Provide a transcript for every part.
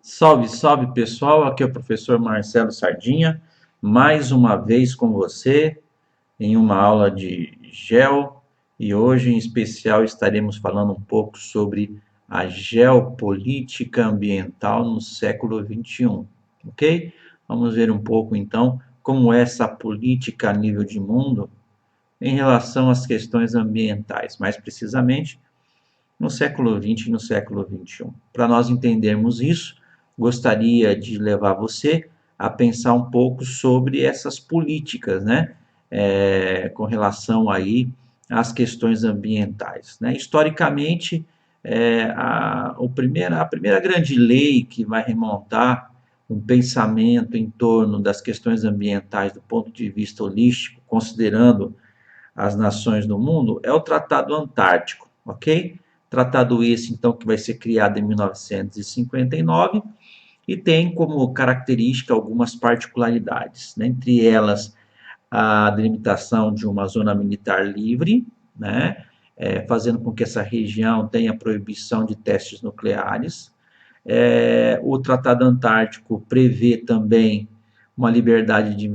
Salve, salve pessoal, aqui é o professor Marcelo Sardinha, mais uma vez com você em uma aula de GEO e hoje em especial estaremos falando um pouco sobre a geopolítica ambiental no século XXI, ok? Vamos ver um pouco então como é essa política a nível de mundo em relação às questões ambientais, mais precisamente no século XX e no século XXI. Para nós entendermos isso, gostaria de levar você a pensar um pouco sobre essas políticas, né? Com relação aí às questões ambientais. Né? Historicamente, a primeira grande lei que vai remontar um pensamento em torno das questões ambientais do ponto de vista holístico, considerando as nações do mundo, é o Tratado Antártico, ok? Tratado esse, então, que vai ser criado em 1959 e tem como característica algumas particularidades, né? Entre elas a delimitação de uma zona militar livre, né? Fazendo com que essa região tenha proibição de testes nucleares. O Tratado Antártico prevê também uma liberdade de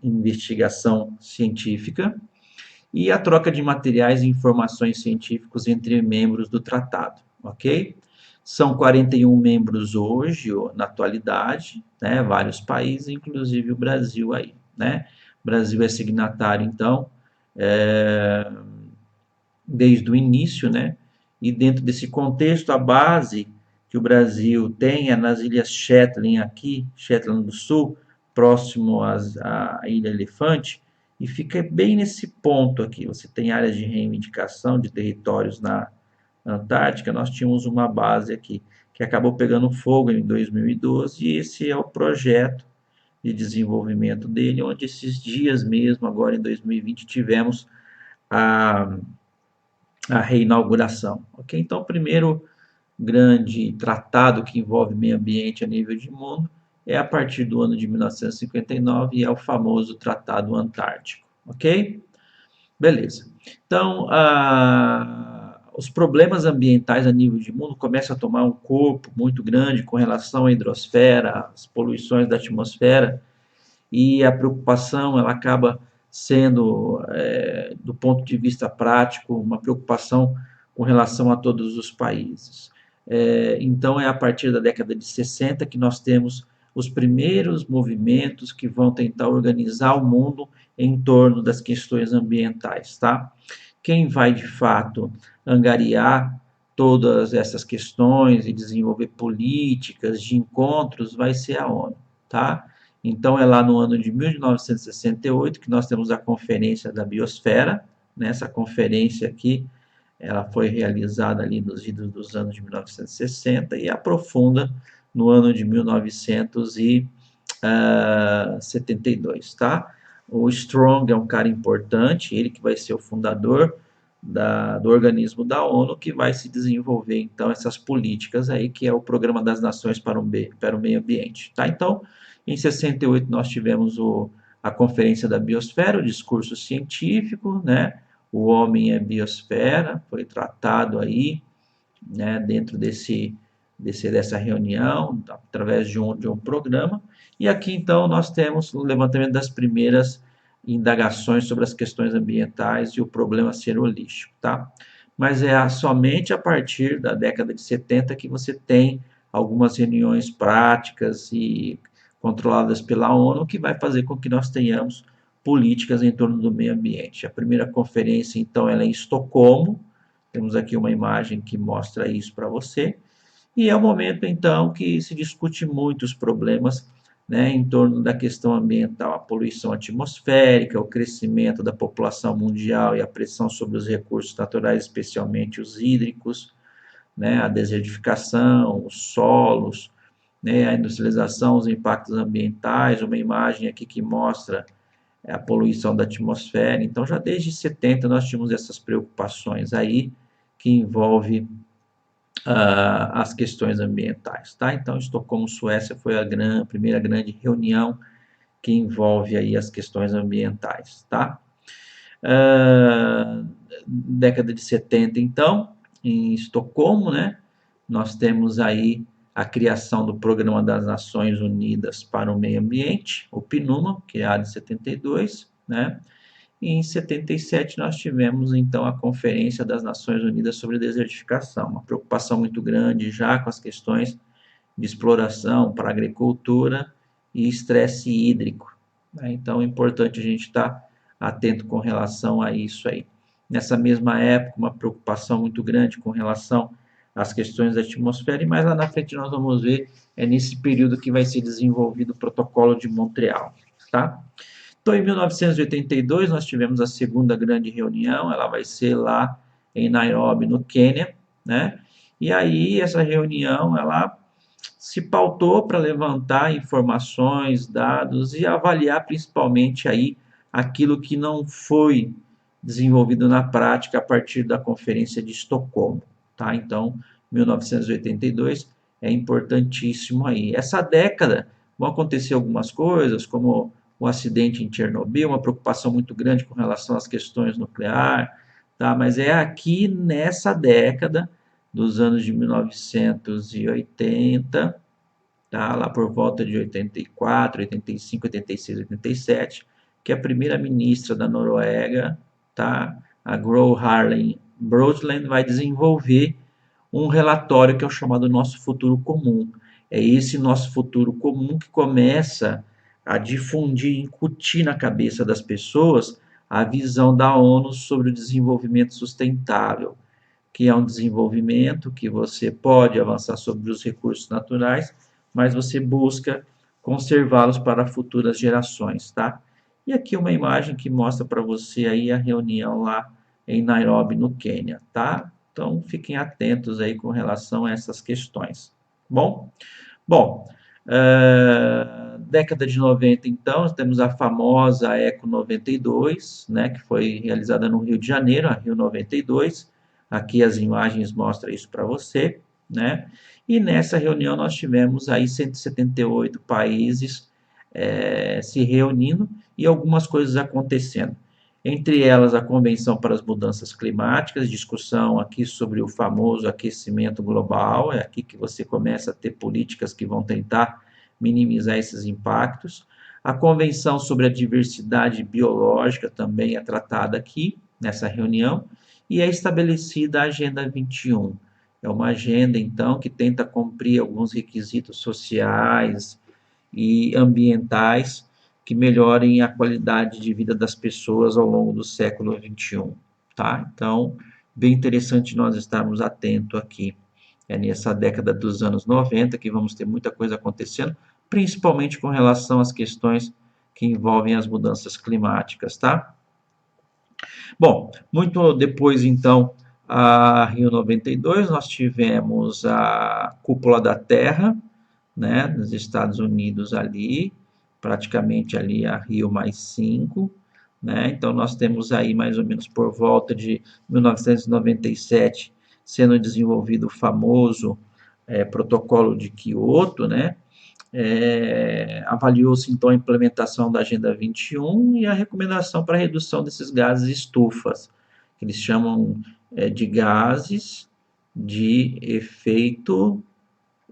investigação científica e a troca de materiais e informações científicos entre membros do tratado, ok? São 41 membros hoje, na atualidade, né, vários países, inclusive o Brasil aí, né? O Brasil é signatário, então, é, desde o início, né? E dentro desse contexto, a base que o Brasil tem é nas Ilhas Shetland aqui, Shetland do Sul, próximo à Ilha Elefante, e fica bem nesse ponto aqui. Você tem áreas de reivindicação de territórios na Antártica. Nós tínhamos uma base aqui que acabou pegando fogo em 2012 e esse é o projeto de desenvolvimento dele, onde esses dias mesmo, agora em 2020, tivemos a, a reinauguração. Ok? Então, o primeiro grande tratado que envolve meio ambiente a nível de mundo é a partir do ano de 1959 e é o famoso Tratado Antártico, ok? Beleza. Então, os problemas ambientais a nível de mundo começam a tomar um corpo muito grande com relação à hidrosfera, às poluições da atmosfera, e a preocupação ela acaba sendo, do ponto de vista prático, uma preocupação com relação a todos os países. Então, é a partir da década de 60 que nós temos os primeiros movimentos que vão tentar organizar o mundo em torno das questões ambientais, tá? Quem vai, de fato, angariar todas essas questões e desenvolver políticas de encontros vai ser a ONU, tá? Então, é lá no ano de 1968 que nós temos a Conferência da Biosfera, né? Essa conferência aqui, ela foi realizada ali nos idos dos anos de 1960 e aprofunda no ano de 1972, tá? O Strong é um cara importante, ele que vai ser o fundador do organismo da ONU, que vai se desenvolver, então, essas políticas aí, que é o Programa das Nações para o Meio Ambiente, tá? Então, em 68 nós tivemos a Conferência da Biosfera, o discurso científico, né? O homem é biosfera, foi tratado aí, né, dentro dessa reunião, através de um programa. E aqui, então, nós temos o levantamento das primeiras indagações sobre as questões ambientais e o problema ser holístico, tá? Mas é somente a partir da década de 70 que você tem algumas reuniões práticas e controladas pela ONU que vai fazer com que nós tenhamos políticas em torno do meio ambiente. A primeira conferência, então, ela é em Estocolmo, temos aqui uma imagem que mostra isso para você. E é o momento, então, que se discute muito os problemas, né, em torno da questão ambiental, a poluição atmosférica, o crescimento da população mundial e a pressão sobre os recursos naturais, especialmente os hídricos, né, a desertificação, os solos, né, a industrialização, os impactos ambientais, uma imagem aqui que mostra a poluição da atmosfera. Então, já desde 70 nós tínhamos essas preocupações aí que envolve as questões ambientais, tá? Então, Estocolmo, Suécia foi a primeira grande reunião que envolve aí as questões ambientais, tá? Década de 70, então, em Estocolmo, né? nós temos aí a criação do Programa das Nações Unidas para o Meio Ambiente, o PNUMA, criado em 72, né? E em 77 nós tivemos então a Conferência das Nações Unidas sobre Desertificação, uma preocupação muito grande já com as questões de exploração para a agricultura e estresse hídrico, né? Então é importante a gente estar atento com relação a isso aí. Nessa mesma época, uma preocupação muito grande com relação às questões da atmosfera, e mais lá na frente nós vamos ver, é nesse período que vai ser desenvolvido o Protocolo de Montreal, tá? Então, em 1982, nós tivemos a segunda grande reunião, ela vai ser lá em Nairobi, no Quênia, né? E aí, essa reunião, ela se pautou para levantar informações, dados e avaliar principalmente aí aquilo que não foi desenvolvido na prática a partir da Conferência de Estocolmo, tá? Então, 1982 é importantíssimo aí. Essa década vão acontecer algumas coisas, como o acidente em Chernobyl, uma preocupação muito grande com relação às questões nucleares, tá? Mas é aqui nessa década dos anos de 1980, tá? Lá por volta de 84, 85, 86, 87, que a primeira-ministra da Noruega, tá? A Gro Harlem Brundtland, vai desenvolver um relatório que é o chamado Nosso Futuro Comum. É esse nosso futuro comum que começa a difundir, incutir na cabeça das pessoas a visão da ONU sobre o desenvolvimento sustentável, que é um desenvolvimento que você pode avançar sobre os recursos naturais, mas você busca conservá-los para futuras gerações, tá? E aqui uma imagem que mostra para você aí a reunião lá em Nairobi, no Quênia, tá? Então, fiquem atentos aí com relação a essas questões. Bom, década de 90, então, temos a famosa Eco 92, né, que foi realizada no Rio de Janeiro, a Rio 92. Aqui as imagens mostram isso para você, né? E nessa reunião nós tivemos aí 178 países se reunindo e algumas coisas acontecendo. Entre elas, a Convenção para as Mudanças Climáticas, discussão aqui sobre o famoso aquecimento global, é aqui que você começa a ter políticas que vão tentar minimizar esses impactos. A Convenção sobre a Diversidade Biológica também é tratada aqui, nessa reunião, e é estabelecida a Agenda 21. É uma agenda, então, que tenta cumprir alguns requisitos sociais e ambientais que melhorem a qualidade de vida das pessoas ao longo do século XXI, tá? Então, bem interessante nós estarmos atentos aqui. É nessa década dos anos 90 que vamos ter muita coisa acontecendo, principalmente com relação às questões que envolvem as mudanças climáticas, tá? Bom, muito depois, então, a Rio 92, nós tivemos a Cúpula da Terra, né, nos Estados Unidos ali, praticamente ali a Rio +5, né? Então nós temos aí mais ou menos por volta de 1997 sendo desenvolvido o famoso protocolo de Kyoto, né? Avaliou-se então a implementação da Agenda 21 e a recomendação para a redução desses gases estufas, que eles chamam de gases de efeito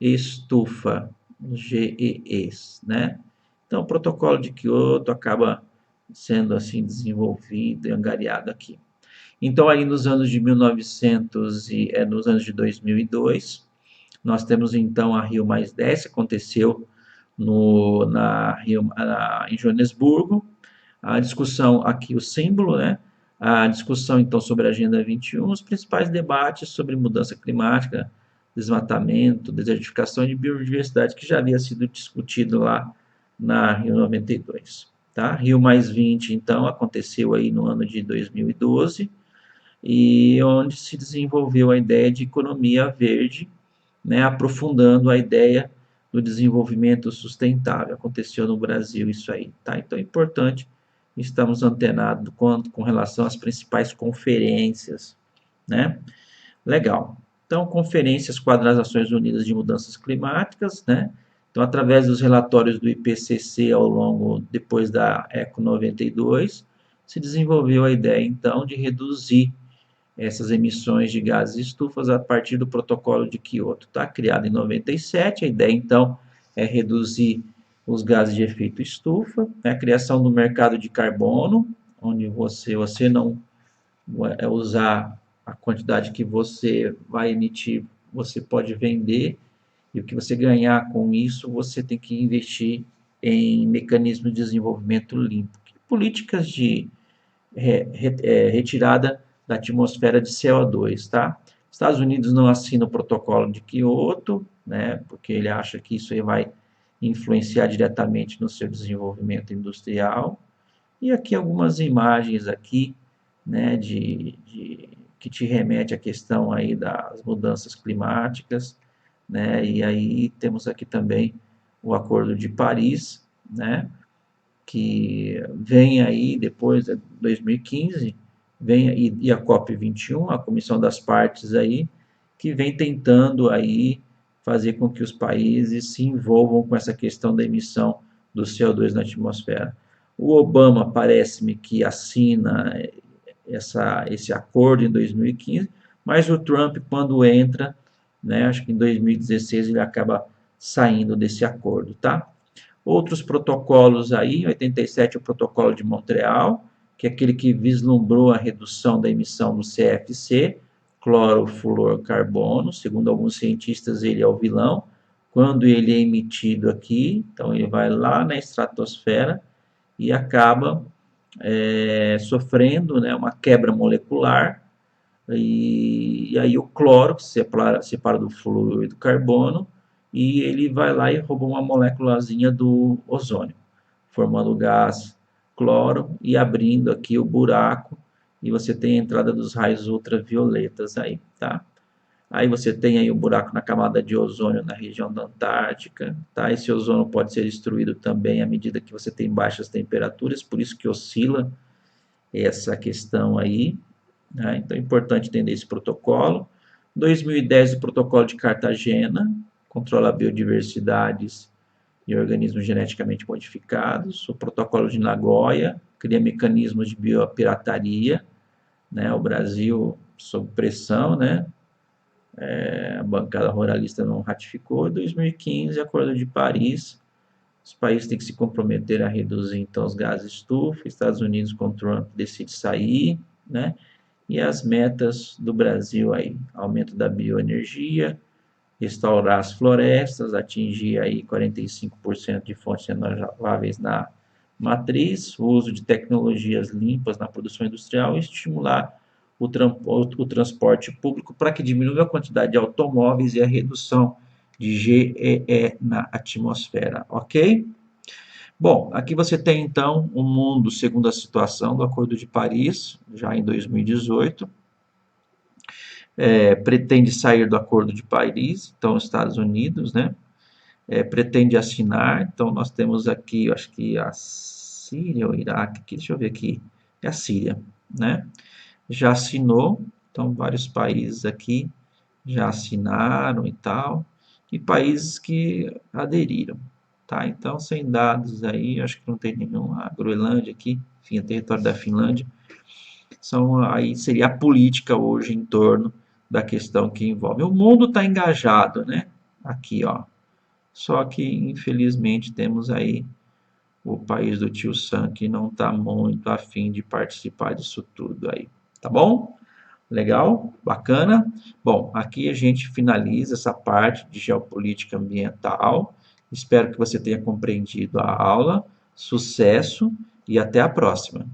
estufa, GEEs, né? Então, o protocolo de Kyoto acaba sendo assim desenvolvido e angariado aqui. Então, aí nos anos de 1900 nos anos de 2002, nós temos então a Rio+10, que aconteceu em Joanesburgo. A discussão aqui, o símbolo, né? A discussão então sobre a Agenda 21, os principais debates sobre mudança climática, desmatamento, desertificação e biodiversidade, que já havia sido discutido lá na Rio 92. Tá? Rio+20, então, aconteceu aí no ano de 2012, e onde se desenvolveu a ideia de economia verde, né, aprofundando a ideia do desenvolvimento sustentável. Aconteceu no Brasil isso aí. Tá? Então é importante estamos antenados com relação às principais conferências. Né? Legal. Então, conferências com as Nações Unidas de Mudanças Climáticas, né? Então, através dos relatórios do IPCC depois da ECO 92, se desenvolveu a ideia, então, de reduzir essas emissões de gases estufas a partir do protocolo de Kyoto, tá? Criado em 97, a ideia então é reduzir os gases de efeito estufa, né? A criação do mercado de carbono, onde você não usar a quantidade que você vai emitir, você pode vender, e o que você ganhar com isso, você tem que investir em mecanismos de desenvolvimento limpo, políticas de retirada da atmosfera de CO2, tá? Estados Unidos não assina o protocolo de Kyoto, né, porque ele acha que isso aí vai influenciar diretamente no seu desenvolvimento industrial. E aqui algumas imagens aqui, né, que te remete à questão aí das mudanças climáticas, né, e aí temos aqui também o Acordo de Paris, né, que vem aí depois de 2015, vem e a COP21, a Comissão das Partes aí, que vem tentando aí fazer com que os países se envolvam com essa questão da emissão do CO2 na atmosfera. O Obama parece-me que assina esse acordo em 2015, mas o Trump, quando entra, né, acho que em 2016 ele acaba saindo desse acordo, tá? Outros protocolos aí, em 87 o protocolo de Montreal, que é aquele que vislumbrou a redução da emissão do CFC, clorofluorcarbono, segundo alguns cientistas ele é o vilão, quando ele é emitido aqui, então ele vai lá na estratosfera e acaba sofrendo, né, uma quebra molecular, e aí o cloro, que separa do flúor e do carbono, e ele vai lá e rouba uma moléculazinha do ozônio, formando o gás cloro e abrindo aqui o buraco, e você tem a entrada dos raios ultravioletas aí, tá? Aí você tem aí o buraco na camada de ozônio na região da Antártica, tá? Esse ozônio pode ser destruído também à medida que você tem baixas temperaturas, por isso que oscila essa questão aí, né? Então é importante entender esse protocolo. 2010, o protocolo de Cartagena, controla biodiversidades e organismos geneticamente modificados. O protocolo de Nagoya, cria mecanismos de biopirataria, né? O Brasil sob pressão, né? A bancada ruralista não ratificou. 2015, Acordo de Paris, os países têm que se comprometer a reduzir então os gases estufa. Estados Unidos com Trump decide sair, né? E as metas do Brasil aí, aumento da bioenergia, restaurar as florestas, atingir aí 45% de fontes renováveis na matriz, o uso de tecnologias limpas na produção industrial e estimular o transporte público para que diminua a quantidade de automóveis e a redução de GEE na atmosfera, ok? Bom, aqui você tem então um mundo segundo a situação do Acordo de Paris, já em 2018, pretende sair do Acordo de Paris, então Estados Unidos, né? Pretende assinar, então nós temos aqui, acho que a Síria ou Iraque, aqui, deixa eu ver aqui, é a Síria, né? Já assinou, então vários países aqui já assinaram e tal, e países que aderiram, tá? Então, sem dados aí, acho que não tem nenhum, a Groenlândia aqui, enfim, o território da Finlândia, aí seria a política hoje em torno da questão que envolve. O mundo está engajado, né? Aqui, ó. Só que, infelizmente, temos aí o país do tio Sam que não está muito afim de participar disso tudo aí. Tá bom? Legal? Bacana? Bom, aqui a gente finaliza essa parte de geopolítica ambiental. Espero que você tenha compreendido a aula. Sucesso e até a próxima.